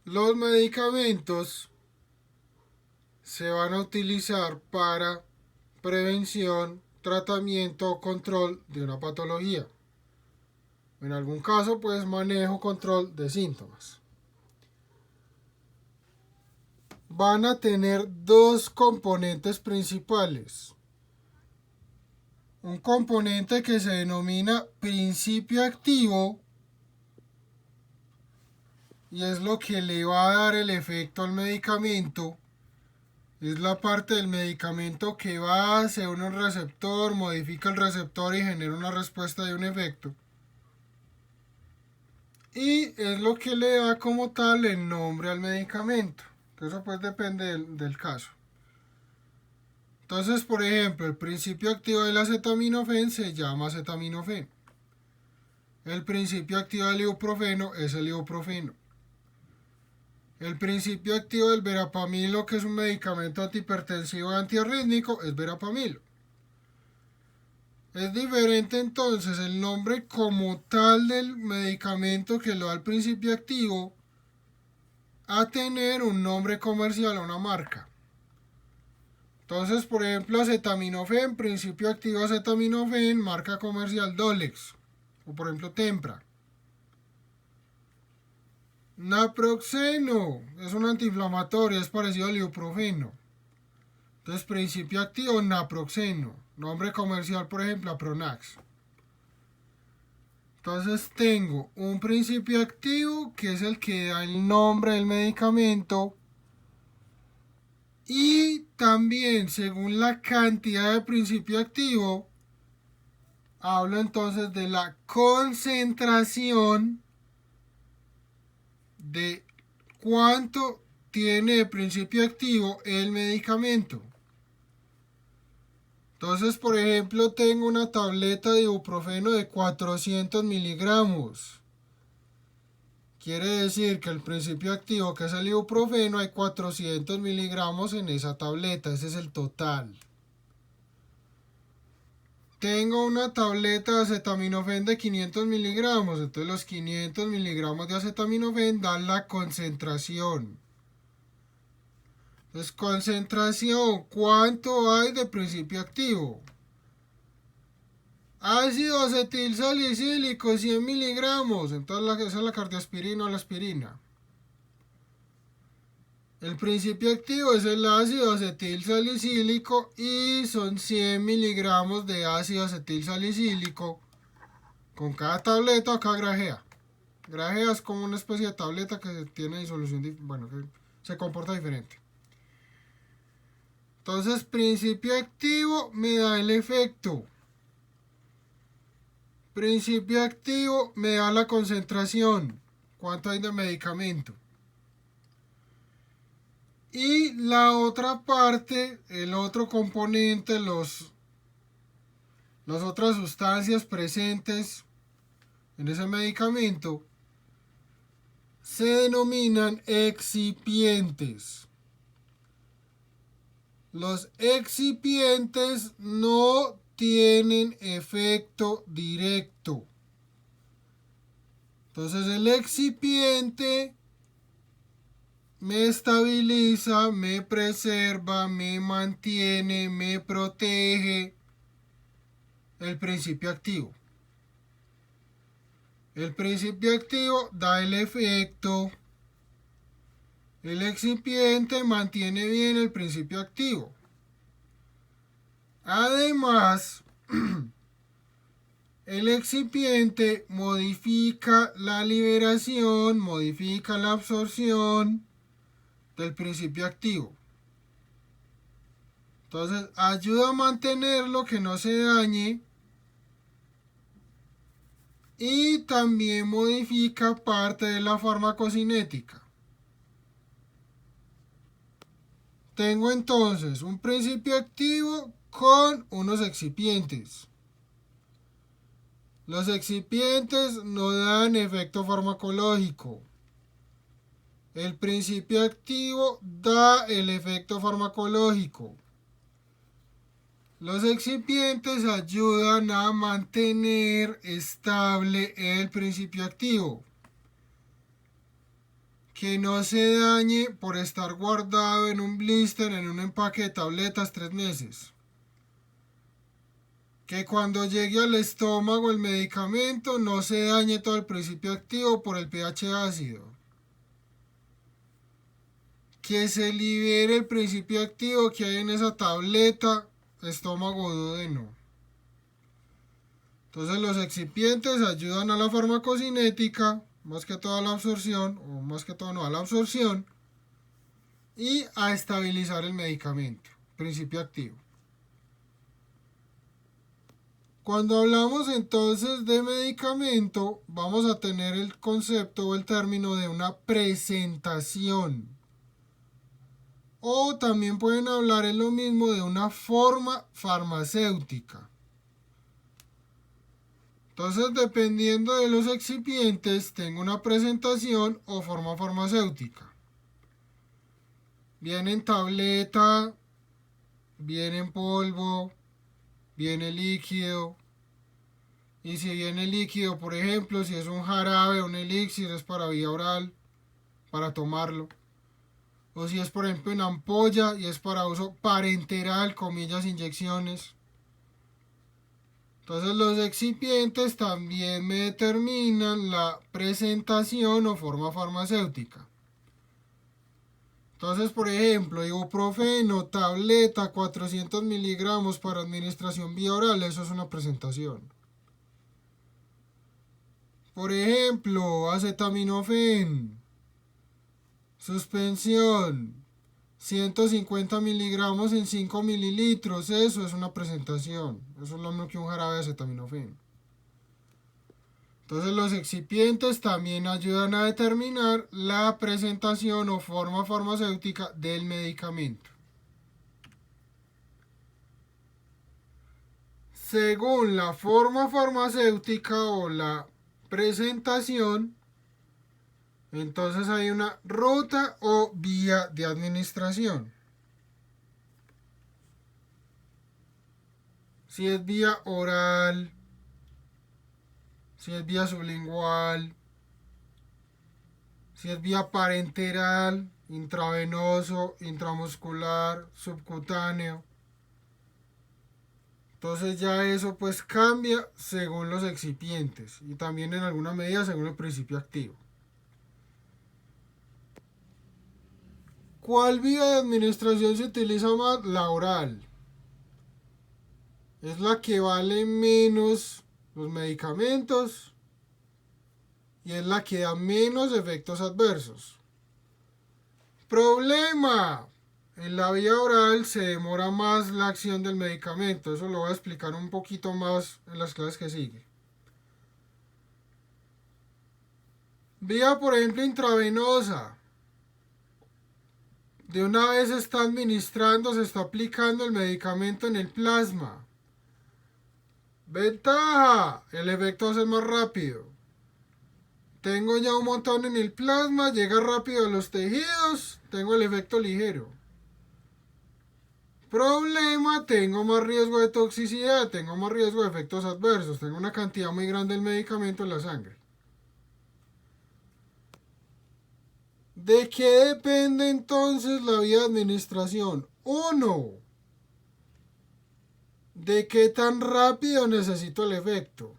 Los medicamentos se van a utilizar para prevención, tratamiento o control de una patología. En algún caso, pues manejo, control de síntomas. Van a tener dos componentes principales. Un componente que se denomina principio activo y es lo que le va a dar el efecto al medicamento. Es la parte del medicamento que va hacia un receptor, modifica el receptor y genera una respuesta de un efecto. Y es lo que le da como tal el nombre al medicamento. Eso pues depende del caso. Entonces, por ejemplo, el principio activo del acetaminofén se llama acetaminofén. El principio activo del ibuprofeno es el ibuprofeno. El principio activo del verapamilo, que es un medicamento antihipertensivo y antiarrítmico, es verapamilo. Es diferente entonces el nombre como tal del medicamento que lo da el principio activo a tener un nombre comercial o una marca. Entonces, por ejemplo, acetaminofén, principio activo acetaminofén, marca comercial Dolex. O por ejemplo, Tempra. Naproxeno es un antiinflamatorio, es parecido al ibuprofeno. Entonces, principio activo naproxeno. Nombre comercial, por ejemplo, Apronax. Entonces tengo un principio activo que es el que da el nombre del medicamento. Y también, según la cantidad de principio activo, hablo entonces de la concentración de cuánto tiene de principio activo el medicamento. Entonces, por ejemplo, tengo una tableta de ibuprofeno de 400 miligramos. Quiere decir que el principio activo, que es el ibuprofeno, hay 400 miligramos en esa tableta. Ese es el total. Tengo una tableta de acetaminofén de 500 miligramos. Entonces los 500 miligramos de acetaminofén dan la concentración. Entonces, concentración, ¿cuánto hay de principio activo? Ácido acetil salicílico, 100 miligramos. Entonces esa es la cardioaspirina o la aspirina. El principio activo es el ácido acetil salicílico y son 100 miligramos de ácido acetil salicílico con cada tableta o cada grajea. Grajea es como una especie de tableta que tiene disolución, bueno, que se comporta diferente. Entonces, principio activo me da el efecto. Principio activo me da la concentración. ¿Cuánto hay de medicamento? Y la otra parte, el otro componente, las otras sustancias presentes en ese medicamento se denominan excipientes. Los excipientes no tienen efecto directo. Entonces el excipiente me estabiliza, me preserva, me mantiene, me protege el principio activo. El principio activo da el efecto. El excipiente mantiene bien el principio activo. Además, el excipiente modifica la liberación, modifica la absorción del principio activo. Entonces, ayuda a mantenerlo, que no se dañe. Y también modifica parte de la farmacocinética. Tengo entonces un principio activo con unos excipientes. Los excipientes no dan efecto farmacológico. El principio activo da el efecto farmacológico. Los excipientes ayudan a mantener estable el principio activo. que no se dañe por estar guardado en un blister, en un empaque de tabletas 3 meses. Que cuando llegue al estómago el medicamento no se dañe todo el principio activo por el pH ácido. Que se libere el principio activo que hay en esa tableta estómago duodeno. Entonces los excipientes ayudan a la farmacocinética, más que todo a la absorción, o más que todo no a la absorción, y a estabilizar el medicamento, principio activo. Cuando hablamos entonces de medicamento, vamos a tener el concepto o el término de una presentación. O también pueden hablar en lo mismo de una forma farmacéutica. Entonces, dependiendo de los excipientes, tengo una presentación o forma farmacéutica. Viene en tableta, viene en polvo, viene líquido. Y si viene líquido, por ejemplo, si es un jarabe o un elixir, es para vía oral, para tomarlo. O si es, por ejemplo, en ampolla y es para uso parenteral, comillas, inyecciones. Entonces los excipientes también me determinan la presentación o forma farmacéutica. Entonces, por ejemplo, ibuprofeno, tableta, 400 miligramos para administración vía oral, eso es una presentación. Por ejemplo, acetaminofén, suspensión, 150 miligramos en 5 mililitros, eso es una presentación. Eso es lo mismo que un jarabe de acetaminofén. Entonces los excipientes también ayudan a determinar la presentación o forma farmacéutica del medicamento. Según la forma farmacéutica o la presentación, entonces hay una ruta o vía de administración. Si es vía oral, si es vía sublingual, si es vía parenteral, intravenoso, intramuscular, subcutáneo. Entonces ya eso pues cambia según los excipientes y también en alguna medida según el principio activo. ¿Cuál vía de administración se utiliza más? La oral. Es la que vale menos los medicamentos y es la que da menos efectos adversos. Problema. En la vía oral se demora más la acción del medicamento. Eso lo voy a explicar un poquito más en las clases que siguen. Vía, por ejemplo, intravenosa. De una vez se está administrando, se está aplicando el medicamento en el plasma. Ventaja, el efecto va a ser más rápido. Tengo ya un montón en el plasma, llega rápido a los tejidos, tengo el efecto ligero. Problema, tengo más riesgo de toxicidad, tengo más riesgo de efectos adversos, tengo una cantidad muy grande del medicamento en la sangre. ¿De qué depende entonces la vía de administración? 1. ¿De qué tan rápido necesito el efecto?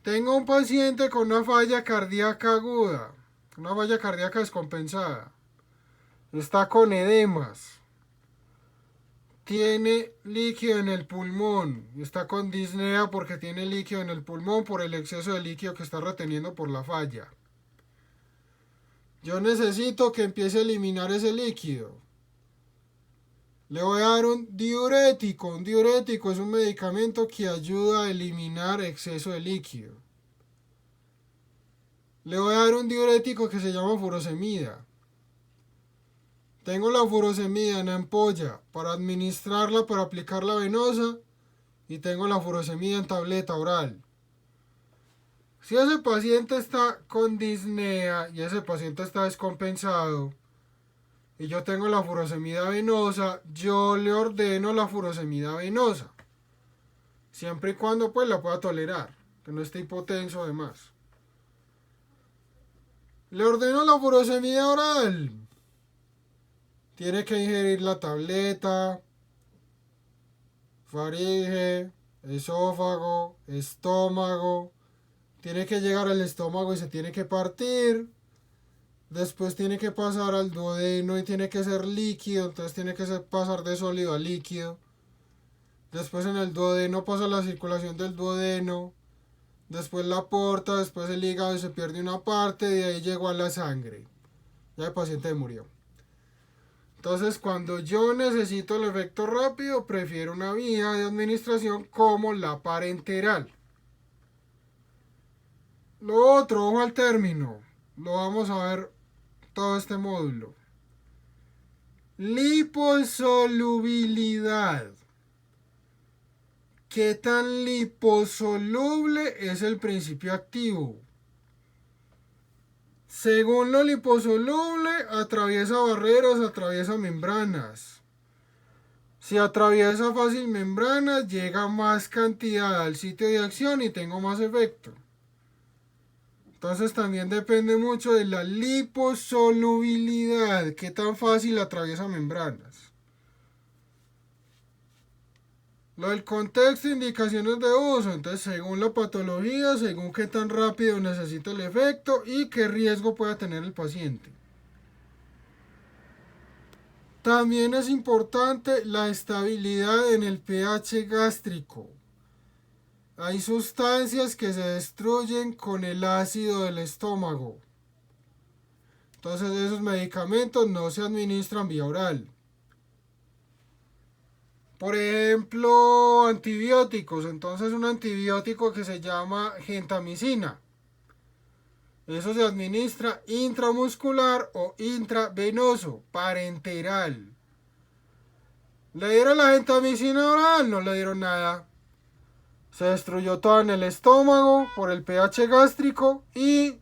Tengo un paciente con una falla cardíaca aguda, una falla cardíaca descompensada. Está con edemas. Tiene líquido en el pulmón. Está con disnea porque tiene líquido en el pulmón por el exceso de líquido que está reteniendo por la falla. Yo necesito que empiece a eliminar ese líquido. Le voy a dar un diurético. Un diurético es un medicamento que ayuda a eliminar exceso de líquido. Le voy a dar un diurético que se llama furosemida. Tengo la furosemida en ampolla para administrarla, para aplicarla venosa. Y tengo la furosemida en tableta oral. Si ese paciente está con disnea y ese paciente está descompensado y yo tengo la furosemida venosa, yo le ordeno la furosemida venosa. Siempre y cuando pues la pueda tolerar, que no esté hipotenso además. Le ordeno la furosemida oral. Tiene que ingerir la tableta, faringe, esófago, estómago. Tiene que llegar al estómago y se tiene que partir. Después tiene que pasar al duodeno y tiene que ser líquido. Entonces tiene que pasar de sólido a líquido. Después en el duodeno pasa la circulación del duodeno. Después la aporta, después el hígado y se pierde una parte. De ahí llegó a la sangre. Ya el paciente murió. Entonces, cuando yo necesito el efecto rápido, prefiero una vía de administración como la parenteral. Lo otro, ojo al término, lo vamos a ver todo este módulo. Liposolubilidad. ¿Qué tan liposoluble es el principio activo? Según lo liposoluble, atraviesa barreras, atraviesa membranas. Si atraviesa fácil membranas, llega más cantidad al sitio de acción y tengo más efecto. Entonces también depende mucho de la liposolubilidad, qué tan fácil atraviesa membranas. Lo del contexto, indicaciones de uso, entonces según la patología, según qué tan rápido necesita el efecto y qué riesgo pueda tener el paciente. También es importante la estabilidad en el pH gástrico. Hay sustancias que se destruyen con el ácido del estómago. Entonces esos medicamentos no se administran vía oral. Por ejemplo, antibióticos. Entonces un antibiótico que se llama gentamicina. Eso se administra intramuscular o intravenoso, parenteral. ¿Le dieron la gentamicina oral? No le dieron nada. Se destruyó todo en el estómago por el pH gástrico y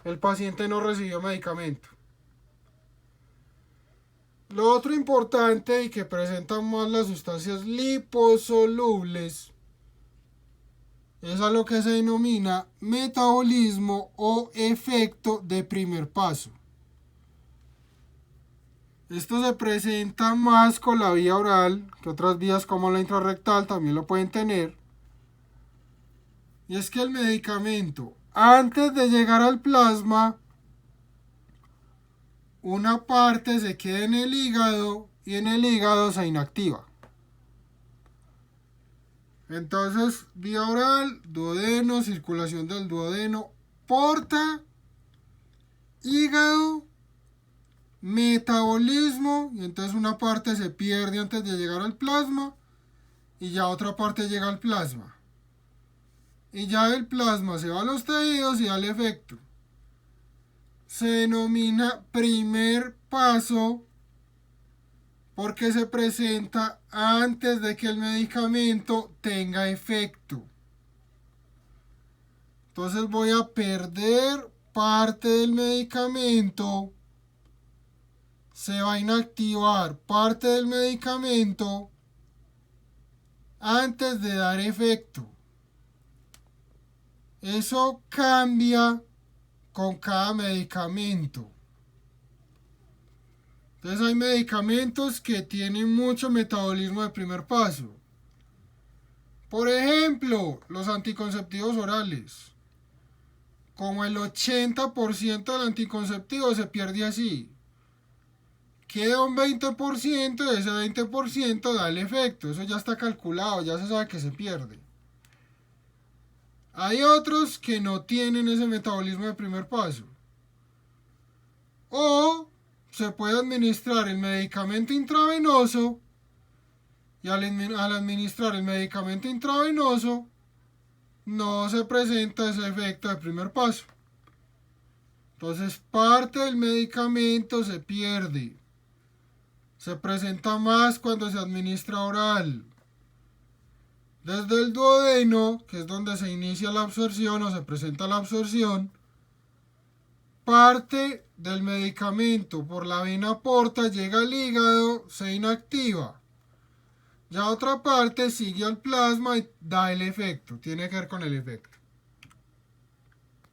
el paciente no recibió medicamento. Lo otro importante y que presentan más las sustancias liposolubles es a lo que se denomina metabolismo o efecto de primer paso. Esto se presenta más con la vía oral, que otras vías como la intrarrectal también lo pueden tener. Y es que el medicamento, antes de llegar al plasma, una parte se queda en el hígado y en el hígado se inactiva. Entonces, vía oral, duodeno, circulación del duodeno, porta, hígado, metabolismo, y entonces una parte se pierde antes de llegar al plasma y ya otra parte llega al plasma. Y ya del plasma se va a los tejidos y da el efecto. Se denomina primer paso porque se presenta antes de que el medicamento tenga efecto. Entonces voy a perder parte del medicamento, se va a inactivar parte del medicamento antes de dar efecto. Eso cambia con cada medicamento. Entonces hay medicamentos que tienen mucho metabolismo de primer paso. Por ejemplo, los anticonceptivos orales. Como el 80% del anticonceptivo se pierde así. Queda un 20% y ese 20% da el efecto. Eso ya está calculado, ya se sabe que se pierde. Hay otros que no tienen ese metabolismo de primer paso. O se puede administrar el medicamento intravenoso y al administrar el medicamento intravenoso no se presenta ese efecto de primer paso. Entonces parte del medicamento se pierde. Se presenta más cuando se administra oral. Desde el duodeno, que es donde se inicia la absorción o se presenta la absorción, parte del medicamento por la vena porta llega al hígado, se inactiva. Ya otra parte sigue al plasma y da el efecto, tiene que ver con el efecto.